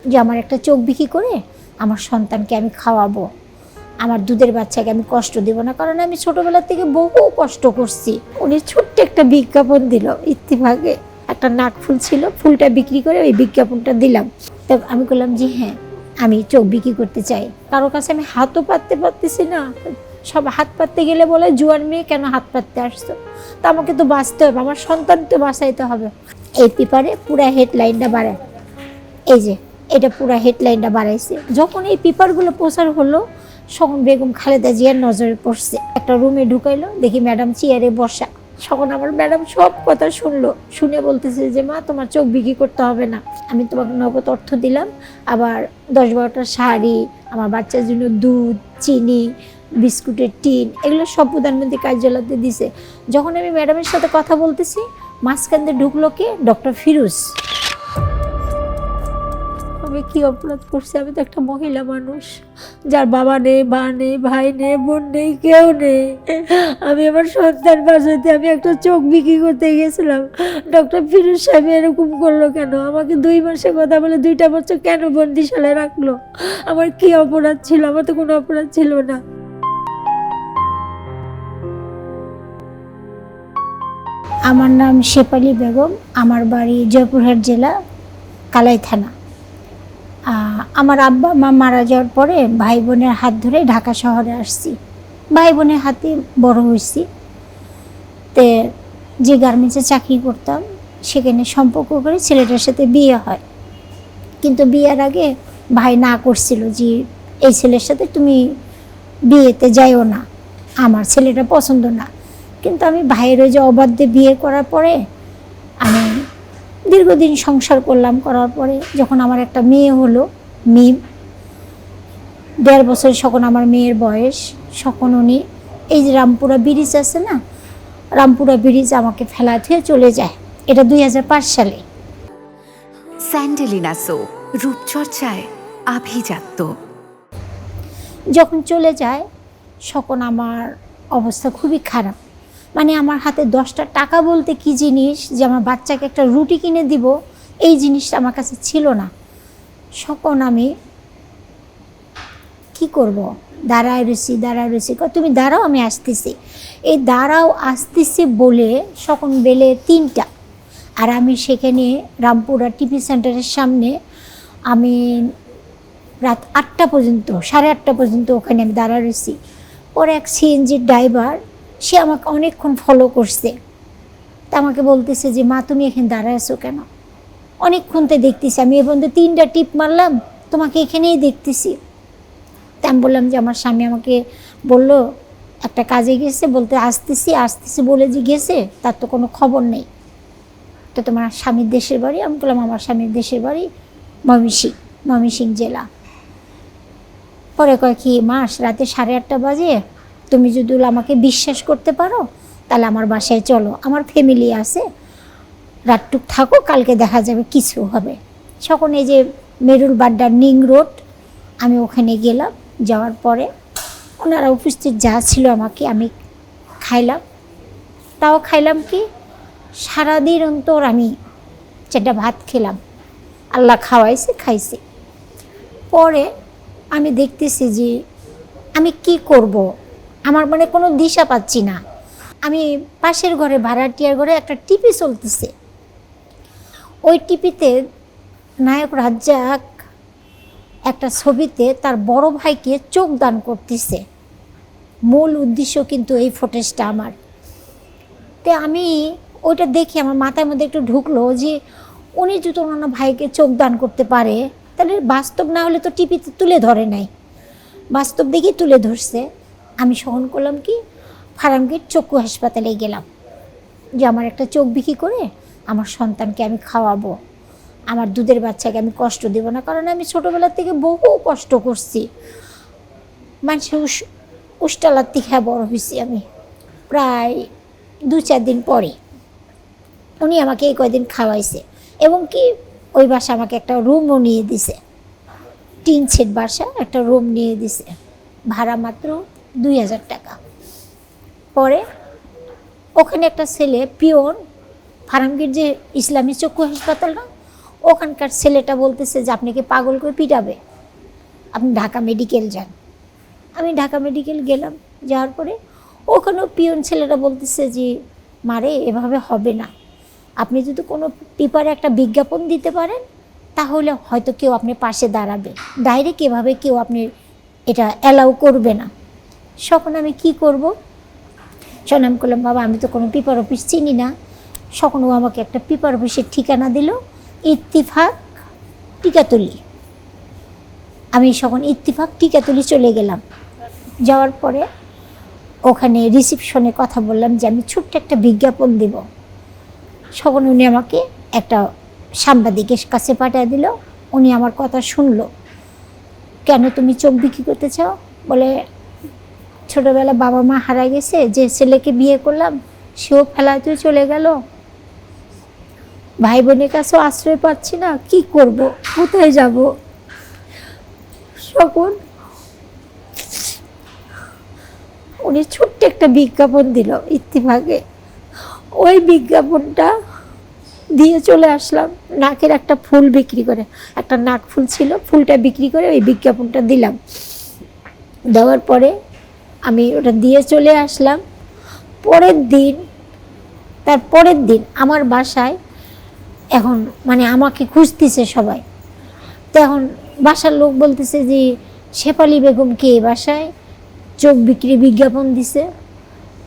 যে আমার একটা চোখ বিক্রি করে আমার সন্তানকে আমি খাওয়াবো, আমার দুধের বাচ্চাকে আমি কষ্ট দেব না, কারণ আমি ছোটোবেলার থেকে বহু কষ্ট করছি। উনি ছোট্ট একটা বিজ্ঞাপন দিল ইত্তেফাকে, একটা নাক ফুল ছিল, ফুলটা বিক্রি করে ওই বিজ্ঞাপনটা দিলাম। তো আমি বললাম যে হ্যাঁ আমি চোখ বিক্রি করতে চাই, কারোর কাছে আমি হাতও পাততে পারতেছি না। সব হাত পাততে গেলে বলে জুয়ার মেয়ে কেন হাত পাততে আসছো, তা আমাকে তো বাঁচতে হবে, আমার সন্তান তো বাঁচাইতে হবে। এই পেপারে পুরা হেডলাইনটা বাড়ায়, এই যে এটা পুরা হেডলাইনটা বাড়াইছে। যখন এই পেপারগুলো প্রচার হলো তখন বেগম খালেদা জিয়ার নজরে পড়ছে। একটা রুমে ঢুকাইলো, দেখি ম্যাডাম চেয়ারে বসা। তখন আমার ম্যাডাম সব কথা শুনলো, শুনে বলতেছে যে মা তোমার চোখ বিক্রি করতে হবে না, আমি তোমাকে নগদ অর্থ দিলাম, আবার 10-12টা শাড়ি, আমার বাচ্চার জন্য দুধ, চিনি, বিস্কুটের টিন, এগুলো সব প্রধানমন্ত্রী কার্যালয়তে দিছে। যখন আমি ম্যাডামের সাথে কথা বলতেছি মাঝখান দিয়ে ঢুকলো কে, ডক্টর ফিরোজ। আমি কি অপরাধ করছি? আমি তো একটা মহিলা মানুষ, যার বাবা নেই, মা নেই, ভাই নেই, বোন নেই, কেউ নেই। আমি আমার সন্তান বাঁচাতে আমি একটা চোখ বিক্রি করতে গেছিলাম, ডক্টর ফিরোজ সাহেব এরকম করলো কেন? আমাকে 2 মাসে কথা বলে 2টা বছর কেন বন্দিশালায় রাখলো? আমার কি অপরাধ ছিল? আমার তো কোনো অপরাধ ছিল না। আমার নাম শেফালি বেগম, আমার বাড়ি জয়পুরহাট জেলা, কালাই থানা। আমার আব্বা মা মারা যাওয়ার পরে ভাই বোনের হাত ধরে ঢাকা শহরে আসছি, ভাই বোনের হাতে বড় হয়েছি। তে যে গার্মেন্টসে চাকরি করতাম সেখানে সম্পর্ক করে ছেলেটার সাথে বিয়ে হয়, কিন্তু বিয়ের আগে ভাই না করছিল যে এই ছেলের সাথে তুমি বিয়েতে যাইও না, আমার ছেলেটা পছন্দ না। কিন্তু আমি ভাইয়ের ওই যে অবাধ্যে বিয়ে করার পরে আমি দীর্ঘদিন সংসার করলাম, করার পরে যখন আমার একটা মেয়ে হলো, মিম, 1.5 বছর যখন আমার মেয়ের বয়স, তখন উনি এই যে রামপুরা ব্রিজ আছে না, রামপুরা ব্রিজ আমাকে ফেলা দিয়ে চলে যায়। এটা 2005 সালে। স্যান্ডেলিনা সো, রূপচর্চায় আভিজাত্য। যখন চলে যায় তখন আমার অবস্থা খুবই খারাপ, মানে আমার হাতে 10টা টাকা বলতে কি জিনিস, যে আমার বাচ্চাকে একটা রুটি কিনে দিব, এই জিনিসটা আমার কাছে ছিল না। তখন আমি কি করব, দাঁড়ায় রয়েছি, তুমি দাঁড়াও আমি আসতেছি। এই দাঁড়াও আসতেছি বলে তখন বেলে 3টা, আর আমি সেখানে রামপুরা টিভি সেন্টারের সামনে আমি রাত 8টা পর্যন্ত, 8:30 পর্যন্ত ওখানে আমি দাঁড়া রয়েছি। ওর এক সিএনজির ড্রাইভার, সে আমাকে অনেকক্ষণ ফলো করছে। তা আমাকে বলতেছে যে মা তুমি এখানে দাঁড়ায় আছো কেন? অনেকক্ষণ তো দেখতেছি, আমি এ পর্যন্ত 3টা টিপ মারলাম, তোমাকে এখানেই দেখতেছি। তা আমি বললাম যে আমার স্বামী আমাকে বলল একটা কাজে গেছে, বলতে আসতেছি বলে যে গেছে, তার তো কোনো খবর নেই। তো তোমার স্বামীর দেশের বাড়ি? আমি বললাম আমার স্বামীর দেশের বাড়ি ময়মনসিংহ জেলা। পরে কয় কি মাস রাতে 8:30 বাজে, তুমি যদি আমাকে বিশ্বাস করতে পারো তাহলে আমার বাসায় চলো, আমার ফ্যামিলি আছে, রাতটুক থাকো, কালকে দেখা যাবে কিছু হবে। তখন এই যে মেরুল বাড্ডার নিং রোড, আমি ওখানে গেলাম। যাওয়ার পরে ওনারা উপস্থিত যা ছিল আমাকে আমি খাইলাম, তাও খাইলাম কি সারাদিন অন্তর আমি 4টা ভাত খেলাম, আল্লাহ খাওয়াইছে, খাইছে। পরে আমি দেখতেছি যে আমি কি করব, আমার মানে কোনো দিশা পাচ্ছি না। আমি পাশের ঘরে, ভাড়াটিয়ার ঘরে একটা টিভি চলতেছে, ওই টিভিতে নায়ক রাজ্জাক একটা ছবিতে তার বড় ভাইকে চোখ দান করতেছে। মূল উদ্দেশ্য কিন্তু এই ফুটেজটা আমার। তো আমি ওইটা দেখি আমার মাথার মধ্যে একটু ঢুকলো যে উনি যদি ওনার ভাইকে চোখ দান করতে পারে, তাহলে বাস্তব না হলে তো টিভিতে তুলে ধরে নাই, বাস্তব দেখেই তুলে ধরছে। আমি সহন করলাম কি ফার্মগেট চক্ষু হাসপাতালে গেলাম, যে আমার একটা চোখ বিক্রি করে আমার সন্তানকে আমি খাওয়াবো, আমার দুধের বাচ্চাকে আমি কষ্ট দেব না, কারণ আমি ছোটোবেলার থেকে বহু কষ্ট করছি। মানুষের উষ্টালাত্তি খেয়ে বড় হয়েছি আমি। প্রায় 2-4 দিন পরে উনি আমাকে এই কয়দিন খাওয়াইছে, এবং কি ওই বাসা আমাকে একটা রুমও নিয়ে দিছে, 3 সেট বাসা, একটা রুম নিয়ে দিছে, ভাড়া মাত্র 2000 টাকা। পরে ওখানে একটা ছেলে পিওন, ফার্মগেট যে ইসলামী চক্ষু হাসপাতাল না, ওখানকার ছেলেটা বলতেছে যে আপনি কি পাগল করে পিটাবে, আপনি ঢাকা মেডিকেল যান। আমি ঢাকা মেডিকেল গেলাম, যাওয়ার পরে ওখানেও পিয়ন ছেলেটা বলতেছে যে মারে এভাবে হবে না, আপনি যদি কোনো পেপারে একটা বিজ্ঞাপন দিতে পারেন তাহলে হয়তো কেউ আপনার পাশে দাঁড়াবে, ডাইরেক্ট এভাবে কেউ আপনি এটা অ্যালাউ করবে না। তখন আমি কি করব, তখন আমি করলাম বাবা আমি তো কোনো পেপার অফিস চিনি না। তখন ও আমাকে একটা পেপার অফিসের ঠিকানা দিল, ইত্তিফাক টিকাতলি। আমি তখন ইত্তিফাক টিকাতলি চলে গেলাম। যাওয়ার পরে ওখানে রিসিপশনে কথা বললাম যে আমি ছোট্ট একটা বিজ্ঞাপন দেব। তখন উনি আমাকে একটা সাংবাদিকের কাছে পাঠিয়ে দিল। উনি আমার কথা শুনলো, কেন তুমি চোখ বিক্রি করতে চাও? বলে ছোটোবেলা বাবা মা হারা গেছে, যে ছেলেকে বিয়ে করলাম সেও ফেলাতে চলে গেল, ভাই বোনের কাছেও আশ্রয় পাচ্ছি না, কি করব, কোথায় যাব? তখন উনি ছোট্ট একটা বিজ্ঞাপন দিল ইত্তেফাকে। ওই বিজ্ঞাপনটা দিয়ে চলে আসলাম, নাকের একটা ফুল বিক্রি করে, একটা নাক ফুল ছিল, ফুলটা বিক্রি করে ওই বিজ্ঞাপনটা দিলাম। দেওয়ার পরে আমি ওটা দিয়ে চলে আসলাম। তার পরের দিন আমার বাসায় এখন মানে আমাকে খুঁজতেছে সবাই। তো এখন বাসার লোক বলতেছে যে শেফালি বেগম কে বাসায় চোখ বিক্রি বিজ্ঞাপন দিছে।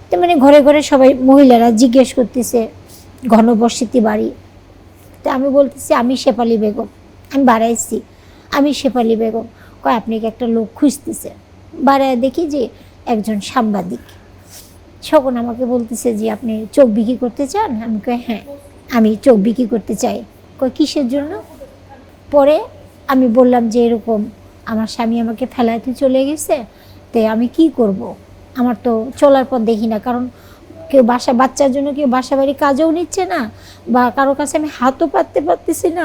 তো মানে ঘরে ঘরে সবাই মহিলারা জিজ্ঞেস করতেছে ঘনবসতি বাড়ি। তো আমি বলতেছি আমি শেফালি বেগম, আমি বাড়াইছি, আমি শেফালি বেগম। কয় আপনি কি একটা লোক খুঁজতেছে? বাড়ায় দেখি যে একজন সাংবাদিক। তখন আমাকে বলতেছে যে আপনি চোখ বিক্রি করতে চান? আমি কই হ্যাঁ আমি চোখ বিক্রি করতে চাই। কয় কিসের জন্য? পরে আমি বললাম যে এরকম আমার স্বামী আমাকে ফেলাইতে চলে গেছে, তো আমি কি করব, আমার তো চলার পর দেখি না, কারণ কেউ বাচ্চার জন্য কেউ বাসা বাড়ি কাজেও নিচ্ছে না, বা কারোর কাছে আমি হাতও পাততে পারতেছি না।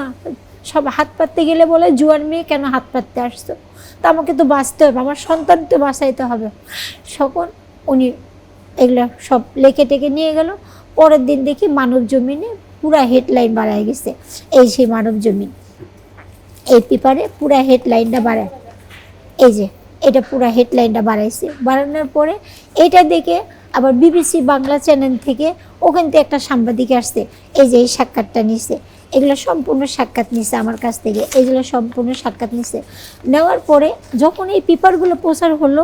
সব হাত পাততে গেলে বলে জুয়ার মেয়ে কেন হাত পাততে আসতো, তা আমাকে তো বাঁচতে হবে, আমার সন্তান তো বাঁচাইতে হবে। তখন উনি এগুলো সব লেখে টেকে নিয়ে গেল। পরের দিন দেখি মানব জমিনে পুরা হেডলাইন বাড়ায় গেছে, এই সেই মানব জমিন, এই পেপারে পুরা হেডলাইনটা বাড়ায়, এই যে এটা পুরা হেডলাইনটা বাড়াইছে। বাড়ানোর পরে এটা দেখে আবার বিবিসি বাংলা চ্যানেল থেকে ওখান থেকে একটা সাংবাদিক আসছে, এই যে এই সাক্ষাৎটা নিছে, এগুলো সম্পূর্ণ সাক্ষাৎ নিছে আমার কাছ থেকে, এইগুলো সম্পূর্ণ সাক্ষাৎ নিছে। নেওয়ার পরে যখন এই পেপারগুলো প্রচার হলো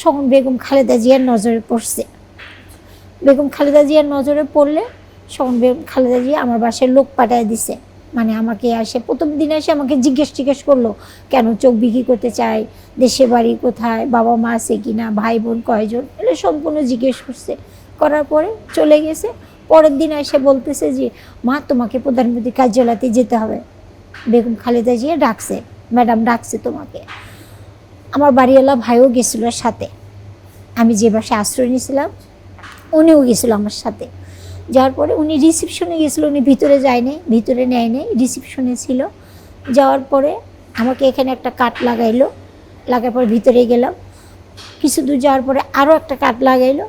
তখন বেগম খালেদা জিয়ার নজরে পড়ছে। বেগম খালেদা জিয়ার নজরে পড়লে তখন বেগম খালেদা জিয়া আমার বাসায় লোক পাঠায় দিছে, মানে আমাকে আসে প্রথম দিন এসে আমাকে জিজ্ঞেস করলো কেন চোখ বিক্রি করতে চাই, দেশে বাড়ি কোথায়, বাবা মা আছে কিনা, ভাই বোন কয়জন, এগুলো সম্পূর্ণ জিজ্ঞেস করছে। করার পরে চলে গেছে। পরের দিন এসে বলতেছে যে মা তোমাকে প্রধানমন্ত্রী কার্যালয়তে যেতে হবে, বেগম খালেদা জিয়া ডাকছে, ম্যাডাম ডাকছে তোমাকে। আমার বাড়িওয়ালা ভাইও গেছিল সাথে, আমি যে বাসায় আশ্রয় নিয়েছিলাম উনিও গেছিলো আমার সাথে। যাওয়ার পরে উনি রিসিপশনে গেছিলো, উনি ভিতরে যায়নি, ভিতরে নেয় নাই, রিসিপশনে ছিল। যাওয়ার পরে আমাকে এখানে একটা কাট লাগাইলো, লাগার পর ভিতরে গেলাম। কিছু দূর যাওয়ার পরে আরও একটা কাট লাগাইলো,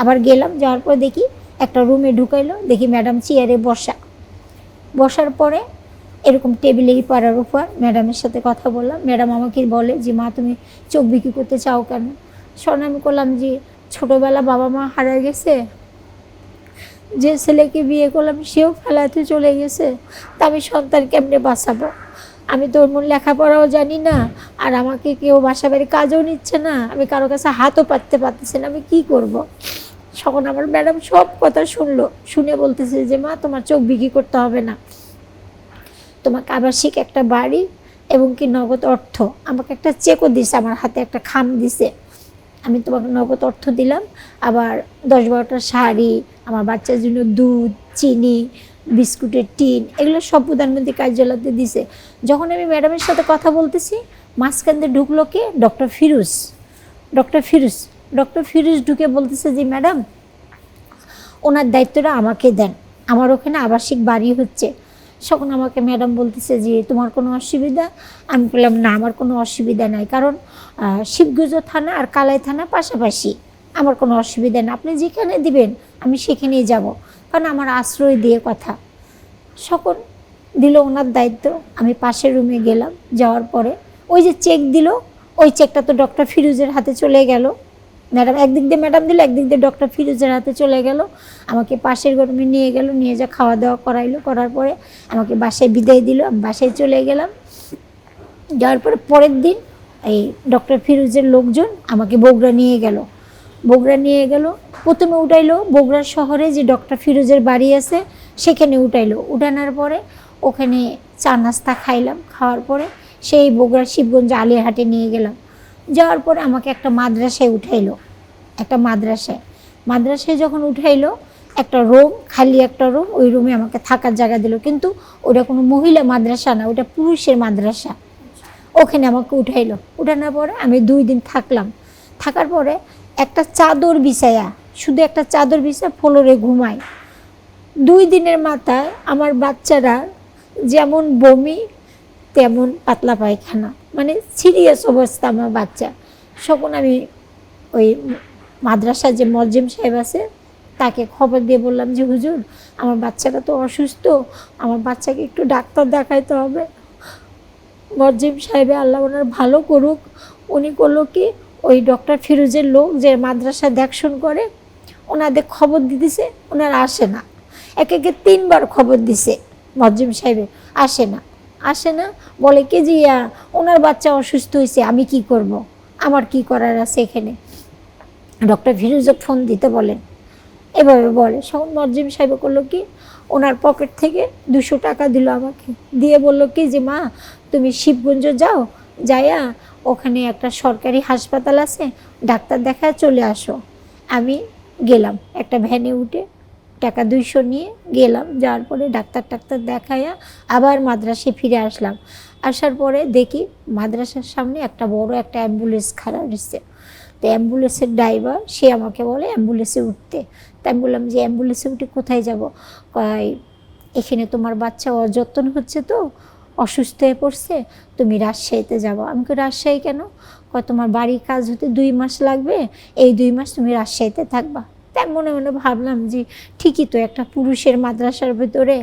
আবার গেলাম। যাওয়ার পরে দেখি একটা রুমে ঢুকাইলো, দেখি ম্যাডাম চেয়ারে বসার পরে এরকম টেবিলেই পাড়ার উপর ম্যাডামের সাথে কথা বললাম। ম্যাডাম আমাকে বলে যে মা তুমি চোখ বিক্রি করতে চাও কেন? শোন আমি করলাম যে ছোটোবেলা বাবা মা হারা গেছে, যে ছেলেকে বিয়ে করলাম সেও ফেলাতে চলে গেছে, তা আমি সন্তান কেমনে বাঁচাবো? আমি তো ওর লেখাপড়াও জানি না, আর আমাকে কেউ বাসা বাড়ি কাজও নিচ্ছে না, আমি কারো কাছে হাতও পাততে পারতেছি না, আমি কি করব? তখন আমার ম্যাডাম সব কথা শুনলো, শুনে বলতেছে যে মা তোমার চোখ বিক্রি করতে হবে না, তোমাকে আবাসিক একটা বাড়ি এবং কি নগদ অর্থ, আমাকে একটা চেকও দিছে, আমার হাতে একটা খাম দিছে, আমি তোমাকে নগদ অর্থ দিলাম, আবার 10-12টা শাড়ি, আমার বাচ্চার জন্য দুধ, চিনি, বিস্কুটের টিন, এগুলো সব প্রধানমন্ত্রী কার্যালয়তে দিছে। যখন আমি ম্যাডামের সাথে কথা বলতেছি মাঝখান দিয়ে ঢুকলো কে? ডক্টর ফিরোজ ঢুকে বলতেছে যে ম্যাডাম ওনার দায়িত্বটা আমাকে দেন, আমার ওখানে আবাসিক বাড়ি হচ্ছে। তখন আমাকে ম্যাডাম বলতেছে যে তোমার কোনো অসুবিধা? আমি বললাম না আমার কোনো অসুবিধা নাই, কারণ শিবগঞ্জ থানা আর কালাই থানা পাশাপাশি, আমার কোনো অসুবিধা না, আপনি যেখানে দিবেন আমি সেখানেই যাব, কারণ আমার আশ্রয় দিয়ে কথা। তখন দিল ওনার দায়িত্ব। আমি পাশের রুমে গেলাম, যাওয়ার পরে ওই যে চেক দিল, ওই চেকটা তো ডক্টর ফিরোজের হাতে চলে গেল। ম্যাডাম একদিক দিয়ে ম্যাডাম দিল, একদিক দিয়ে ডক্টর ফিরোজের হাতে চলে গেল। আমাকে পাশের রুমে নিয়ে গেল, নিয়ে যা খাওয়া দাওয়া করাইলো, করার পরে আমাকে বাসায় বিদায় দিল। আমি বাসায় চলে গেলাম। যাওয়ার পরে পরের দিন এই ডক্টর ফিরোজের লোকজন আমাকে বগুড়া নিয়ে গেল। বগুড়া নিয়ে গেল, প্রথমে উঠাইলো বগুড়া শহরে যে ডক্টর ফিরোজের বাড়ি আছে সেখানে উঠাইলো। উঠানোর পরে ওখানে চা নাস্তা খাইলাম। খাওয়ার পরে সেই বগুড়ার শিবগঞ্জ আলিয়াহাটে নিয়ে গেলাম। যাওয়ার পরে আমাকে একটা মাদ্রাসায় উঠাইলো, একটা মাদ্রাসায় যখন উঠাইলো, একটা রুম, খালি একটা রুম, ওই রুমে আমাকে থাকার জায়গা দিল। কিন্তু ওটা কোনো মহিলা মাদ্রাসা না, ওটা পুরুষের মাদ্রাসা। ওখানে আমাকে উঠাইলো। উঠানোর পরে আমি 2 দিন থাকলাম। থাকার পরে একটা চাদর বিছায়া, শুধু একটা চাদর বিছায়া ফ্লোরে ঘুমাই। 2 দিনের মাথায় আমার বাচ্চারা যেমন বমি তেমন পাতলা পায়খানা, মানে সিরিয়াস অবস্থা আমার বাচ্চা। তখন আমি ওই মাদ্রাসার যে মজ্জেম সাহেব আছে তাকে খবর দিয়ে বললাম যে হুজুর, আমার বাচ্চাটা তো অসুস্থ, আমার বাচ্চাকে একটু ডাক্তার দেখাইতে হবে। মজ্জেম সাহেবে আল্লাহ ওনার ভালো করুক, উনি করলো কি, ওই ডক্টর ফিরোজের লোক যে মাদ্রাসা দেখশন করে ওনাদের খবর দিতেছে, ওনারা আসে না। একে 3বার খবর দিছে মজ্জেম সাহেবে, আসে না। বলে কি যে ওনার বাচ্চা অসুস্থ হয়েছে, আমি কি করব, আমার কি করার আছে এখানে, ডক্টর ফিরোজকে ফোন দিতে বলেন, এভাবে বলে। তখন মজ্জেম সাহেব করলো কি, ওনার পকেট থেকে 200 টাকা দিল আমাকে, দিয়ে বলল কি যে মা তুমি শিবগঞ্জ যাও, যাইয়া ওখানে একটা সরকারি হাসপাতাল আছে, ডাক্তার দেখায় চলে আসো। আমি গেলাম, একটা ভ্যানে উঠে টাকা 200 নিয়ে গেলাম। যাওয়ার পরে ডাক্তার দেখাইয়া আবার মাদ্রাসায় ফিরে আসলাম। আসার পরে দেখি মাদ্রাসার সামনে একটা বড় একটা অ্যাম্বুলেন্স খারাপ হয়েছে। তো অ্যাম্বুলেন্সের ড্রাইভার সে আমাকে বলে অ্যাম্বুলেন্সে উঠতে। তাই আমি বললাম যে অ্যাম্বুলেন্সে উঠে কোথায় যাব? কয় এখানে তোমার বাচ্চা অযত্ন হচ্ছে, তো অসুস্থ হয়ে পড়ছে, তুমি রাজশাহীতে যাবো। আমি কই রাজশাহী কেন? কয় তোমার বাড়ির কাজ হতে 2 মাস লাগবে, এই 2 মাস তুমি রাজশাহীতে থাকবা। তাই মনে মনে ভাবলাম যে ঠিকই তো, একটা পুরুষের মাদ্রাসার ভিতরে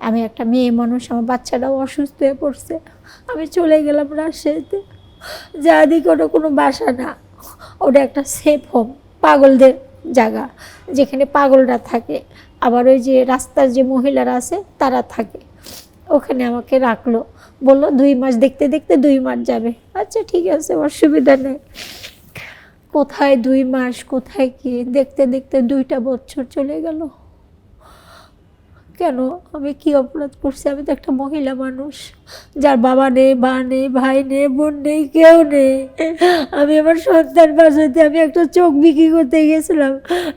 আমি একটা মেয়ে মানুষ, আমার বাচ্চাটাও অসুস্থ হয়ে পড়ছে। আমি চলে গেলাম রাজশাহীতে। যা দিকে ওটা কোনো বাসা না, ওটা একটা সেফ হোম, পাগলদের জায়গা, যেখানে পাগলরা থাকে, আবার ওই যে রাস্তার যে মহিলারা আছে তারা থাকে। ওখানে আমাকে রাখলো, বললো 2 মাস, দেখতে দেখতে 2 মাস যাবে। আচ্ছা ঠিক আছে, অসুবিধা নেই। কোথায় 2 মাস, কোথায় কি, দেখতে দেখতে 2টা বছর চলে গেল। কেন? আমি কি অপরাধ করছি? আমি তো একটা মহিলা মানুষ, যার বাবা নেই, মা নেই, ভাই নেই, বোন নেই, কেউ নেই। আমি আমার সন্তান বাঁচাতে আমি একটা চোখ বিক্রি করতে গেছিলাম।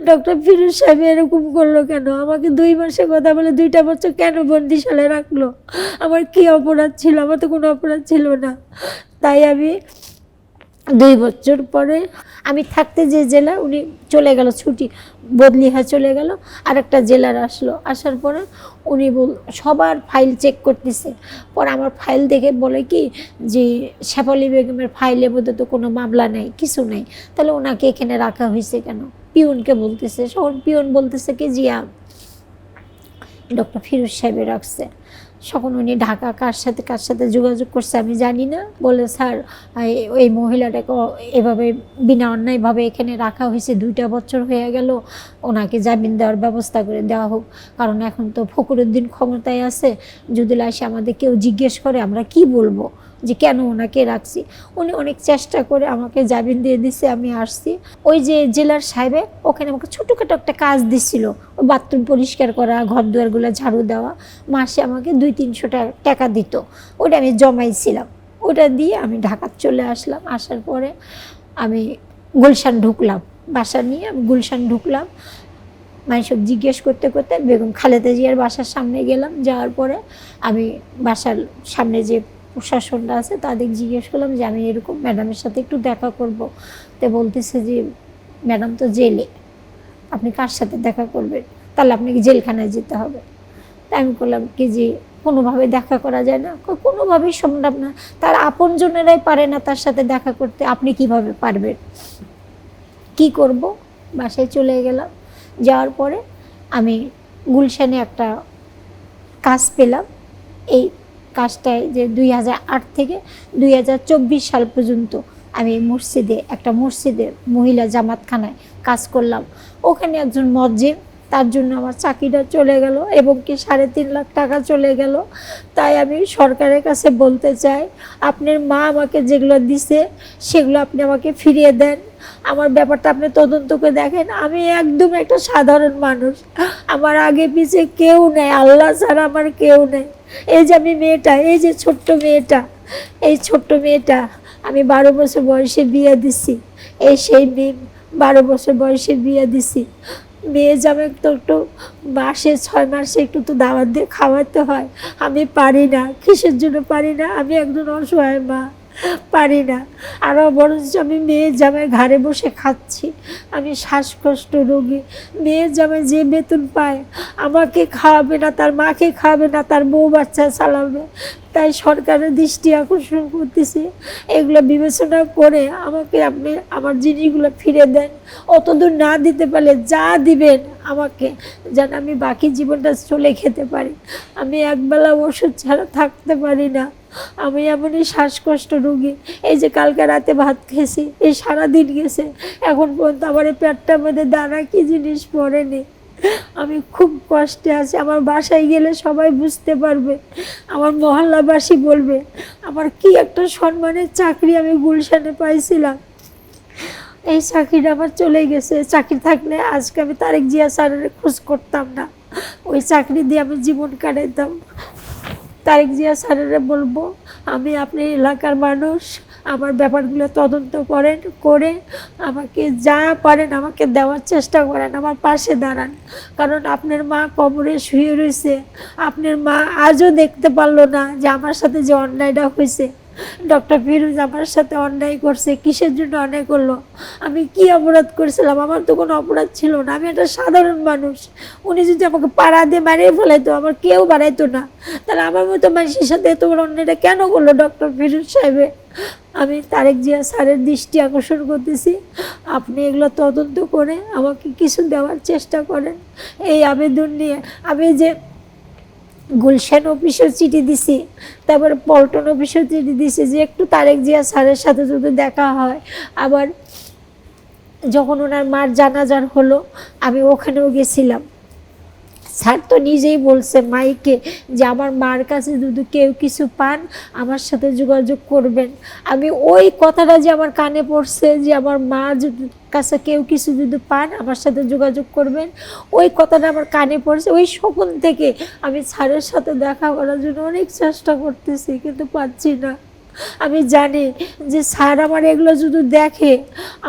ডক্টর ফিরোজ সাহেব এরকম করলো কেন? আমাকে 2 মাসের কথা বলে 2টা বছর কেন বন্দিশালে রাখলো? আমার কি অপরাধ ছিল? আমার তো কোনো অপরাধ ছিল না। তাই আমি 2 বছর পরে আমি থাকতে যে জেলা, উনি চলে গেল, ছুটি বদলি হয়ে চলে গেল, আরেকটা জেলার আসলো। আসার পরে উনি সবার ফাইল চেক করতেছে। পরে আমার ফাইল দেখে বলে কি যে শেফালি বেগমের ফাইলে বোধ তো কোনো মামলা নেই, কিছু নেই, তাহলে ওনাকে এখানে রাখা হয়েছে কেন? পিয়নকে বলতেছে, সব পিয়ন বলতেছে কি জিয়া ডক্টর ফিরোজ সাহেবে রাখছে। তখন উনি ঢাকা কার সাথে যোগাযোগ করছে আমি জানি না, বলে স্যার ওই মহিলাটাকে এভাবে বিনা অন্যায়ভাবে এখানে রাখা হয়েছে, 2টা বছর হয়ে গেল, ওনাকে জামিন দেওয়ার ব্যবস্থা করে দেওয়া হোক। কারণ এখন তো ফখরুদ্দিন ক্ষমতায় আছে, যদি এসে আমাদের কেউ জিজ্ঞেস করে আমরা কি বলবো যে কেন ওনাকে রাখছি? উনি অনেক চেষ্টা করে আমাকে জামিন দিয়ে দিছে, আমি আসছি। ওই যে জেলার সাহেবে ওখানে আমাকে ছোটোখাটো একটা কাজ দিচ্ছিল, বাথরুম পরিষ্কার করা, ঘর দুয়ারগুলো ঝাড়ু দেওয়া, মাসে আমাকে 200-300 টাকা দিত, ওটা আমি জমাইছিলাম। ওটা দিয়ে আমি ঢাকা চলে আসলাম। আসার পরে আমি গুলশান ঢুকলাম, বাসা নিয়ে আমি গুলশান ঢুকলাম। মানে সব জিজ্ঞেস করতে করতে বেগম খালেদা জিয়ার বাসার সামনে গেলাম। যাওয়ার পরে আমি বাসার সামনে যে প্রশাসনটা আছে তাদের জিজ্ঞেস করলাম যে আমি এরকম ম্যাডামের সাথে একটু দেখা করব। তো বলতেছে যে ম্যাডাম তো জেলে, আপনি কার সাথে দেখা করবেন? তাহলে আপনাকে জেলখানায় যেতে হবে। তাই আমি বললাম কি যে কোনোভাবে দেখা করা যায় না? কোনোভাবেই সম্ভব না, তার আপনজনেরাই পারে না তার সাথে দেখা করতে, আপনি কিভাবে পারবেন? কি করব? বাসায় চলে গেলাম। যাওয়ার পরে আমি গুলশানে একটা কাজ পেলাম, এই কাজটায় যে 2008 থেকে 2024 সাল পর্যন্ত আমি একটা মসজিদে মহিলা জামাতখানায় কাজ করলাম। ওখানে একজন মজ্জিম, তার জন্য আমার চাকরিটা চলে গেল এবং কি 3.5 লাখ টাকা চলে গেল। তাই আমি সরকারের কাছে বলতে চাই, আপনার মা আমাকে যেগুলো দিছে সেগুলো আপনি আমাকে ফিরিয়ে দেন। আমার ব্যাপারটা আপনি তদন্ত করে দেখেন। আমি একদম একটা সাধারণ মানুষ, আমার আগে পিছে কেউ নেই, আল্লাহ ছাড়া আমার কেউ নেই। এই যে আমি মেয়েটা, এই যে ছোট্ট মেয়েটা, এই ছোট্ট মেয়েটা আমি 12 বছর বয়সে বিয়ে দিছি। এই সেই মেয়ে 12 বছর বয়সে বিয়ে দিছি। মেয়ে যাবে তো একটু মাসে 6 মাসে একটু তো দাওয়াত দিয়ে খাওয়াতে হয়। আমি পারি না। কিসের জন্য পারি না? আমি একজন অসহায় মা, পারি না। আরও বরঞ্চ আমি মেয়ের জামাই ঘাড়ে বসে খাচ্ছি। আমি শ্বাসকষ্ট রোগী। মেয়ের জামাই যে বেতন পায় আমাকে খাওয়াবে না, তার মাকে খাওয়াবে না, তার বউ বাচ্চা চালাবে। তাই সরকারের দৃষ্টি আকর্ষণ করতেছি, এগুলো বিবেচনা করে আমাকে আপনি আমার জিনিসগুলো ফিরে দেন। অতদূর না দিতে পারলে যা দিবেন আমাকে, যেন আমি বাকি জীবনটা চলে খেতে পারি। আমি একবেলা ওষুধ ছাড়া থাকতে পারি না। আমি এমনই শ্বাসকষ্ট রোগী। এই যে কালকে রাতে ভাত খেয়েছি, এই সারাদিন গেছে, এখন পর্যন্ত আমার এই পেটটার মধ্যে দানা কি জিনিস পড়েনি। আমি খুব কষ্টে আছি। আমার বাসায় গেলে সবাই বুঝতে পারবে, আমার মহল্লাবাসী বলবে আমার কি একটা সম্মানের চাকরি আমি গুলশানে পাইছিলাম, এই চাকরিটা আমার চলে গেছে। চাকরি থাকলে আজকে আমি তারেক জিয়া স্যারের খোঁজ করতাম না, ওই চাকরি দিয়ে আমি জীবন কাটাইতাম। তারেক জিয়া স্যারেরা বলবো, আমি আপনার এলাকার মানুষ, আমার ব্যাপারগুলো তদন্ত করেন, করে আমাকে যা পারেন আমাকে দেওয়ার চেষ্টা করেন, আমার পাশে দাঁড়ান। কারণ আপনার মা কবরে শুয়ে রয়েছে, আপনার মা আজও দেখতে পারলো না যে আমার সাথে যে অন্যায়টা হয়েছে। ডক্টর ফিরোজ আমার সাথে অন্যায় করছে। কিসের জন্য অন্যায় করলো? আমি কি অপরাধ করেছিলাম? আমার তো কোনো অপরাধ ছিল না, আমি একটা সাধারণ মানুষ। উনি যদি আমাকে পাড়া দিয়ে মারিয়ে ফেলাইতো, আমার কেউ বাড়াইতো না, তাহলে আমার মতো মানুষের সাথে এত বড় অন্যায়টা কেন করলো ডক্টর ফিরোজ সাহেবে? আমি তারেক জিয়া স্যারের দৃষ্টি আকর্ষণ করতেছি, আপনি এগুলো তদন্ত করে আমাকে কিছু দেওয়ার চেষ্টা করেন। এই আবেদন নিয়ে আমি যে গুলশান অফিসেও চিঠি দিছি, তারপরে পল্টন অফিসেও চিঠি দিছি যে একটু তারেক জিয়া স্যারের সাথে যদি দেখা হয়। আবার যখন ওনার মার জানাজার হলো আমি ওখানেও গেছিলাম। স্যার তো নিজেই বলছে মাইকে যে আমার মার কাছে যদি কেউ কিছু পান আমার সাথে যোগাযোগ করবেন। আমি ওই কথাটা যে আমার কানে পড়ছে যে আমার মা যদি কাছে কেউ কিছু যদি পান আমার সাথে যোগাযোগ করবেন, ওই কথাটা আমার কানে পড়ছে। ওই শকুন থেকে আমি স্যারের সাথে দেখা করার জন্য অনেক চেষ্টা করতেছি, কিন্তু পাচ্ছি না। আমি জানি যে স্যার আমার এগুলো যদি দেখে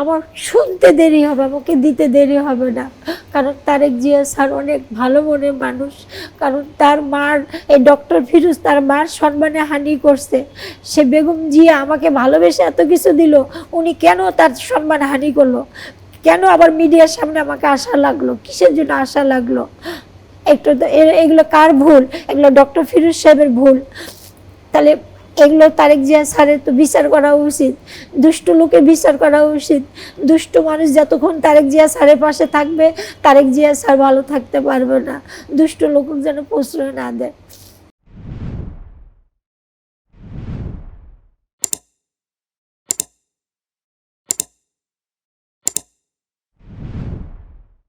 আমার শুনতে দেরি হবে, আমাকে দিতে দেরি হবে না। কারণ তারেক জিয়া স্যার অনেক ভালো মনের মানুষ। কারণ তার মার, এই ডক্টর ফিরোজ তার মার সম্মানে হানি করছে। সে বেগম জিয়া আমাকে ভালোবেসে এত কিছু দিল, উনি কেন তার সম্মান হানি করলো? কেন আবার মিডিয়ার সামনে আমাকে আসা লাগলো? কিসের জন্য আসা লাগলো? একটু এগুলো কার ভুল? এগুলো ডক্টর ফিরোজ সাহেবের ভুল। তাহলে এগুলো তারেক জিয়া স্যারের তো বিচার করা উচিত, দুষ্ট লোকের বিচার করা উচিত। দুষ্ট মানুষ যতক্ষণ তারেক জিয়া স্যারের পাশে থাকবে তারেক জিয়া স্যার ভালো থাকতে পারবে না। দুষ্ট লোক যেন প্রশ্রয় না দেয়।